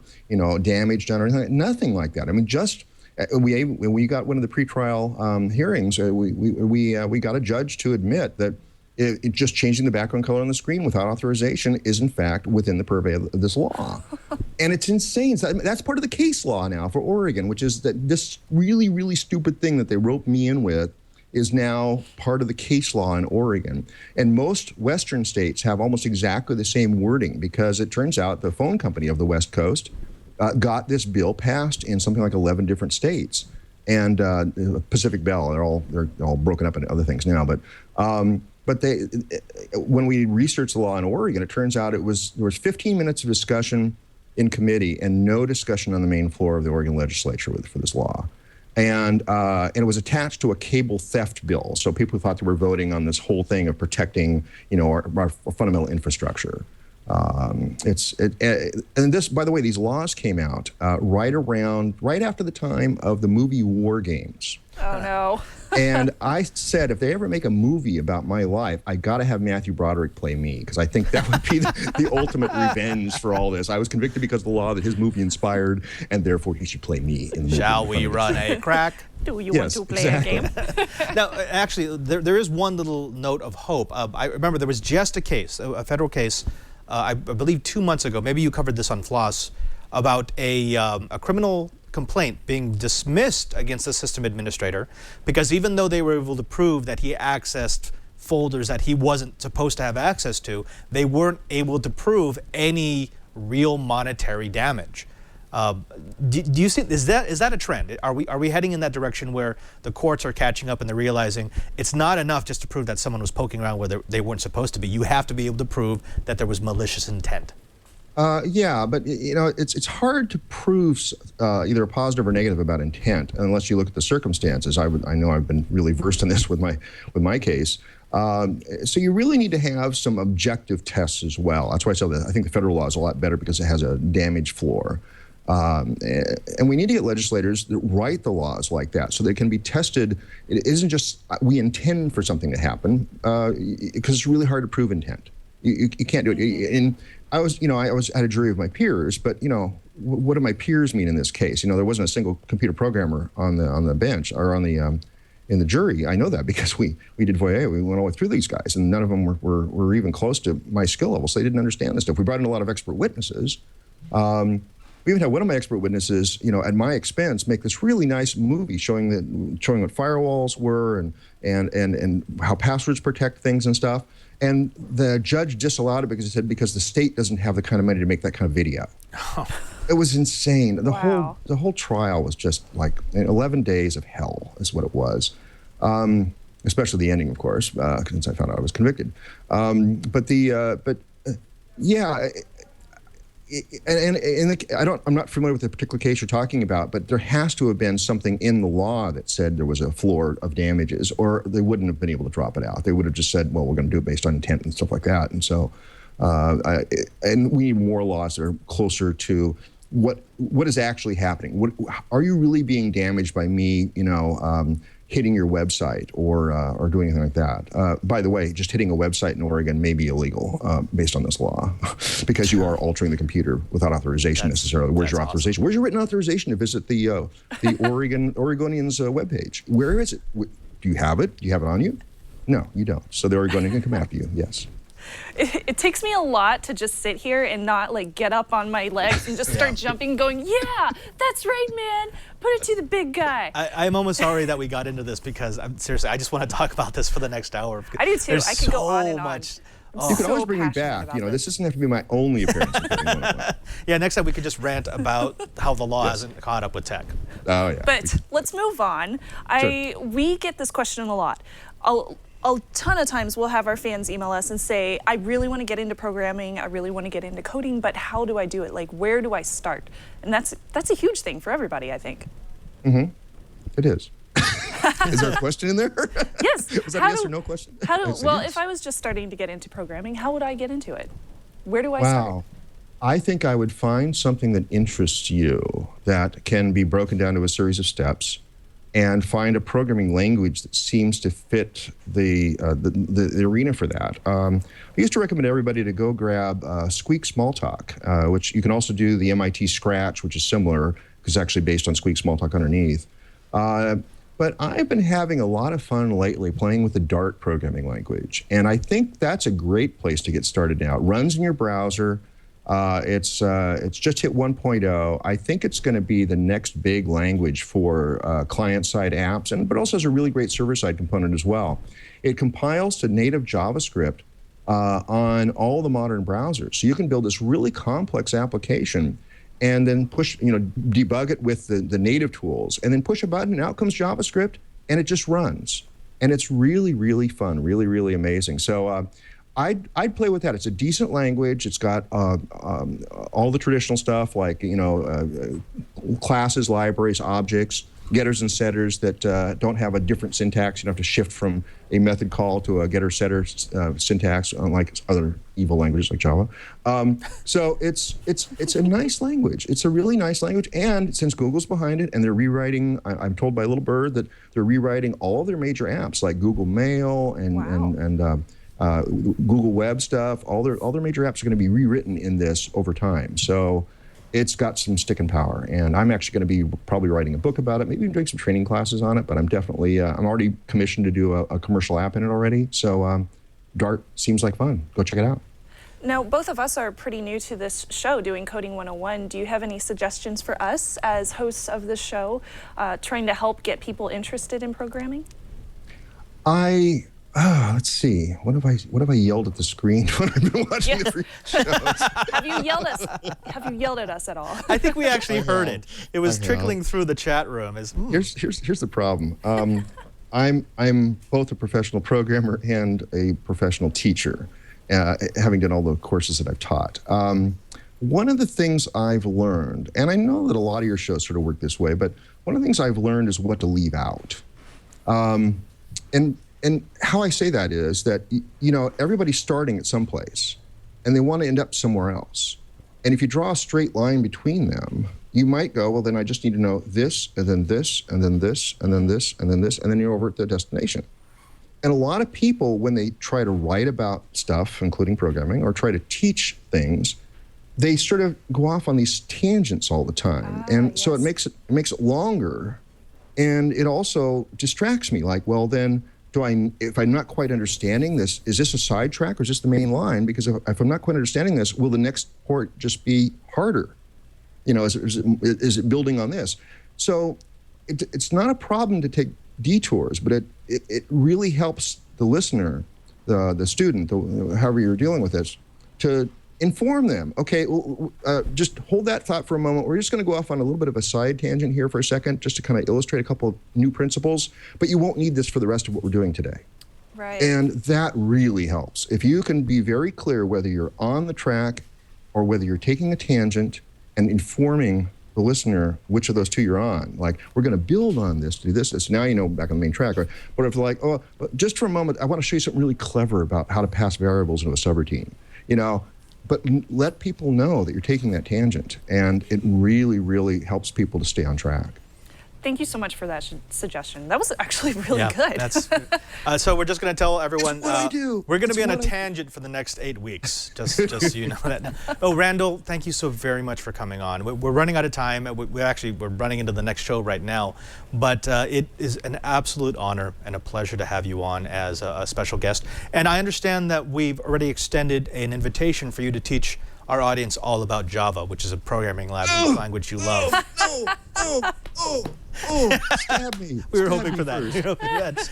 damage done or anything, nothing like that. I mean, just when we got one of the pretrial hearings, we got a judge to admit that it just changing the background color on the screen without authorization is in fact within the purview of this law. And it's insane. So, that's part of the case law now for Oregon, which is that this really, really stupid thing that they roped me in with is now part of the case law in Oregon. And most Western states have almost exactly the same wording because it turns out the phone company of the West Coast got this bill passed in something like 11 different states. And Pacific Bell, they're all broken up into other things now, but when we researched the law in Oregon, it turns out there was 15 minutes of discussion in committee and no discussion on the main floor of the Oregon legislature for this law. And it was attached to a cable theft bill. So people thought they were voting on this whole thing of protecting, our fundamental infrastructure. And this, by the way, these laws came out right after the time of the movie War Games. Oh, no. And I said, if they ever make a movie about my life, I got to have Matthew Broderick play me, because I think that would be the ultimate revenge for all this. I was convicted because of the law that his movie inspired, and therefore he should play me in the movie. Shall we run a crack? Do you want to play a game? Now, actually, there is one little note of hope. I remember there was just a case, a federal case, I believe 2 months ago, maybe you covered this on Floss, about a criminal complaint being dismissed against the system administrator because even though they were able to prove that he accessed folders that he wasn't supposed to have access to, they weren't able to prove any real monetary damage. Do you see, is that a trend? Are we heading in that direction where the courts are catching up and they're realizing it's not enough just to prove that someone was poking around where they weren't supposed to be? You have to be able to prove that there was malicious intent. Yeah, but it's hard to prove either a positive or negative about intent unless you look at the circumstances. I know I've been really versed in this with my case. So you really need to have some objective tests as well. That's why I said that I think the federal law is a lot better because it has a damage floor. And we need to get legislators that write the laws like that so they can be tested. It isn't just we intend for something to happen because it's really hard to prove intent. You can't do it. And I was at a jury of my peers, but what do my peers mean in this case? There wasn't a single computer programmer on the bench or in the jury. I know that because we did voyeur. We went all the way through these guys, and none of them were even close to my skill level, so they didn't understand this stuff. We brought in a lot of expert witnesses. We even had one of my expert witnesses, at my expense, make this really nice movie showing what firewalls were and how passwords protect things and stuff. And the judge disallowed it because he said because the state doesn't have the kind of money to make that kind of video. Oh. It was insane. The whole trial was just like 11 days of hell is what it was. Especially the ending, of course, since I found out I was convicted. Yeah. I'm not familiar with the particular case you're talking about, but there has to have been something in the law that said there was a floor of damages, or they wouldn't have been able to drop it out. They would have just said, well, we're going to do it based on intent and stuff like that. And so, and we need more laws that are closer to what is actually happening. Are you really being damaged by me, hitting your website or doing anything like that? By the way, just hitting a website in Oregon may be illegal based on this law because you are altering the computer without authorization necessarily. Where's your authorization? Awesome. Where's your written authorization to visit the Oregonians webpage? Where is it? Do you have it? Do you have it on you? No, you don't. So the Oregonian can come after you, yes. It takes me a lot to just sit here and not get up on my legs and just start jumping going, yeah, that's right, man. Put it to the big guy. I'm almost sorry that we got into this because seriously, I just want to talk about this for the next hour. I do too. I could go on and on. You can always bring me back. This doesn't have to be my only appearance. Yeah, next time we could just rant about how the law hasn't caught up with tech. Oh, yeah. But let's move on. Sure. We get this question a lot. A ton of times we'll have our fans email us and say, I really want to get into programming, I really want to get into coding, but how do I do it? Where do I start? And that's a huge thing for everybody, I think. Mm-hmm. It is. Is there a question in there? Yes. Was that a yes or no question? Well, yes. If I was just starting to get into programming, how would I get into it? Where do I start? I think I would find something that interests you that can be broken down to a series of steps, and find a programming language that seems to fit the arena for that. I used to recommend everybody to go grab Squeak Smalltalk, which you can also do the MIT Scratch, which is similar, because it's actually based on Squeak Smalltalk underneath. But I've been having a lot of fun lately playing with the Dart programming language, and I think that's a great place to get started now. It runs in your browser. It's just hit 1.0. I think it's going to be the next big language for client-side apps, but also has a really great server-side component as well. It compiles to native JavaScript on all the modern browsers, so you can build this really complex application and then debug it with the native tools, and then push a button, and out comes JavaScript, and it just runs. And it's really, really fun, really, really amazing. So I'd play with that. It's a decent language. It's got all the traditional stuff like, classes, libraries, objects, getters and setters that don't have a different syntax. You don't have to shift from a method call to a getter-setter syntax, unlike other evil languages like Java. So it's a nice language. It's a really nice language. And since Google's behind it and they're rewriting, I'm told by Little Bird that they're rewriting all their major apps like Google Mail and Google Web stuff, all their major apps are going to be rewritten in this over time. So it's got some sticking power, and I'm actually going to be probably writing a book about it, maybe even doing some training classes on it, but I'm definitely, I'm already commissioned to do a commercial app in it already. So Dart seems like fun. Go check it out. Now, both of us are pretty new to this show, doing Coding 101. Do you have any suggestions for us as hosts of this show, trying to help get people interested in programming? Let's see. What have I yelled at the screen when I've been watching the three shows? Have you yelled at us at all? I think we actually heard it. It was trickling through the chat room. Here's the problem. I'm both a professional programmer and a professional teacher, having done all the courses that I've taught. One of the things I've learned, and I know that a lot of your shows sort of work this way, but one of the things I've learned is what to leave out. And how I say that is that, everybody's starting at some place, and they want to end up somewhere else. And if you draw a straight line between them, you might go, well, then I just need to know this, and then this, and then this, and then this, and then this, and then you're over at the destination. And a lot of people, when they try to write about stuff, including programming, or try to teach things, they sort of go off on these tangents all the time. So it makes it longer, and it also distracts me. Like, well, then, if I'm not quite understanding this, is this a sidetrack or is this the main line? Because if I'm not quite understanding this, will the next port just be harder? Is it building on this? So it's not a problem to take detours, but it really helps the listener, the student, however you're dealing with this, to inform them. Okay, just hold that thought for a moment. We're just going to go off on a little bit of a side tangent here for a second, just to kind of illustrate a couple of new principles, but you won't need this for the rest of what we're doing today. Right. And that really helps. If you can be very clear whether you're on the track or whether you're taking a tangent and informing the listener which of those two you're on. Like, we're going to build on this, do this. So now you know back on the main track. Right? But if like, but just for a moment, I want to show you something really clever about how to pass variables into a subroutine. But let people know that you're taking that tangent, and it really, really helps people to stay on track. Thank you so much for that suggestion. That was actually really good. So we're just going to tell everyone we're going to be on a tangent for the next 8 weeks, just so you know that. Oh, Randal, thank you so very much for coming on. We're running out of time. We're running into the next show right now, but it is an absolute honor and a pleasure to have you on as a special guest. And I understand that we've already extended an invitation for you to teach our audience all about Java, which is a programming language you love. Stab me. We were hoping for that.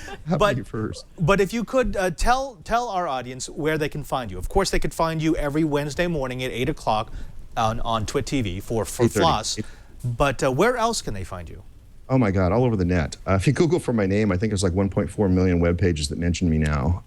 But if you could tell our audience where they can find you. Of course, they could find you every Wednesday morning at 8 o'clock on Twit TV for Floss. But where else can they find you? Oh my God, all over the net. If you Google for my name, I think there's like 1.4 million web pages that mention me now.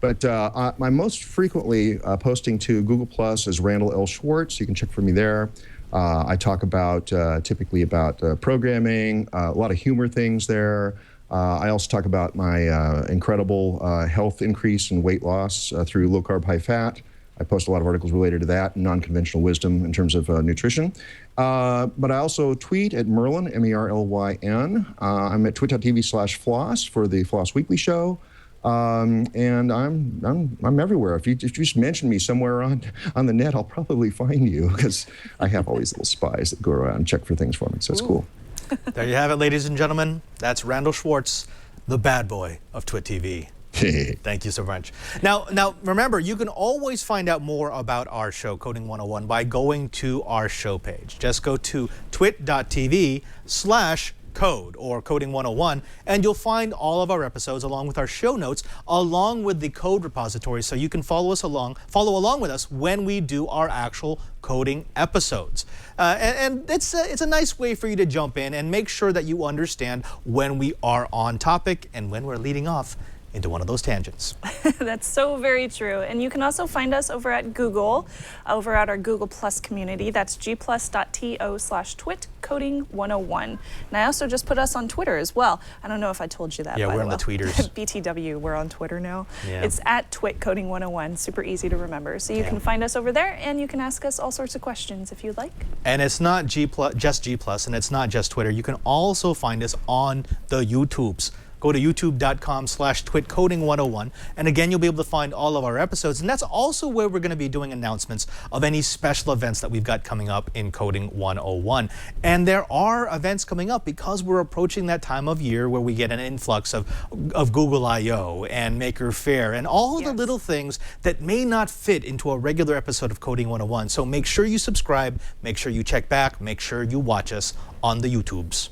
But I'm most frequently posting to Google Plus as Randal L. Schwartz. You can check for me there. I talk about typically about programming, a lot of humor things there. I also talk about my incredible health increase and weight loss through low carb, high fat. I post a lot of articles related to that, non-conventional wisdom in terms of nutrition. But I also tweet at Merlin, M-E-R-L-Y-N. I'm at twit.tv/Floss for the Floss Weekly Show. And I'm everywhere. If you just mention me somewhere on the net, I'll probably find you, because I have all these little spies that go around and check for things for me. So it's cool. There you have it, ladies and gentlemen. That's Randal Schwartz, the bad boy of Twit TV. Thank you so much. Now, remember, you can always find out more about our show, Coding 101, by going to our show page. Just go to twit.tv/code or Coding 101, and you'll find all of our episodes along with our show notes, along with the code repository, so you can follow along with us when we do our actual coding episodes. And it's a nice way for you to jump in and make sure that you understand when we are on topic and when we're leading off into one of those tangents. That's so very true. And you can also find us over at Google, over at our Google Plus community. That's gplus.to/twit coding 101. And I also just put us on Twitter as well. I don't know if I told you that. Yeah, we're on the tweeters. BTW, we're on Twitter now. Yeah. It's at twit coding 101. Super easy to remember. So you can find us over there, and you can ask us all sorts of questions if you'd like. And it's not just G+, and it's not just Twitter. You can also find us on the YouTubes. Go to youtube.com/twitcoding101, and again, you'll be able to find all of our episodes. And that's also where we're going to be doing announcements of any special events that we've got coming up in Coding 101. And there are events coming up because we're approaching that time of year where we get an influx of Google I/O and Maker Faire and all the little things that may not fit into a regular episode of Coding 101. So make sure you subscribe, make sure you check back, make sure you watch us on the YouTubes.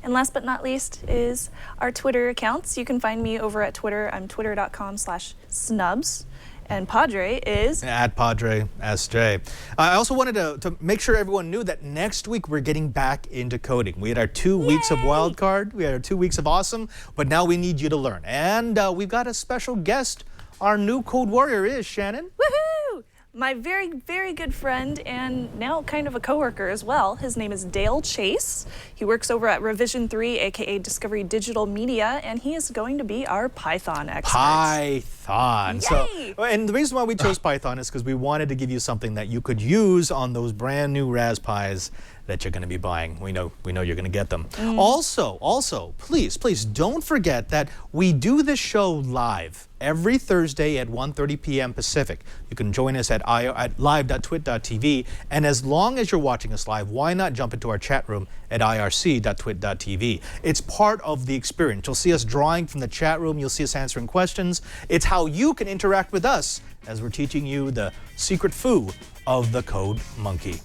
And last but not least is our Twitter accounts. You can find me over at Twitter. I'm twitter.com/snubs. And Padre is at Padre SJ. I also wanted to make sure everyone knew that next week we're getting back into coding. We had our 2 weeks of Wildcard. We had our 2 weeks of Awesome. But now we need you to learn. And we've got a special guest. Our new code warrior is Shannon. woohoo! My very, very good friend and now kind of a coworker as well. His name is Dale Chase. He works over at Revision 3, aka Discovery Digital Media, and he is going to be our Python expert. Python. Yay! So, and the reason why we chose Python is because we wanted to give you something that you could use on those brand new Raspberries that you're going to be buying. We know you're going to get them. Also, please don't forget that we do this show live every Thursday at 1:30 p.m. Pacific. You can join us at live.twit.tv, and as long as you're watching us live, why not jump into our chat room at irc.twit.tv. It's part of the experience. You'll see us drawing from the chat room. You'll see us answering questions. It's how you can interact with us as we're teaching you the secret foo of the Code Monkey.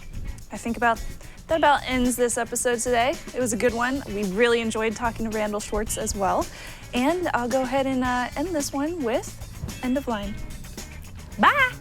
I think that about ends this episode today. It was a good one. We really enjoyed talking to Randal Schwartz as well. And I'll go ahead and end this one with end of line. Bye!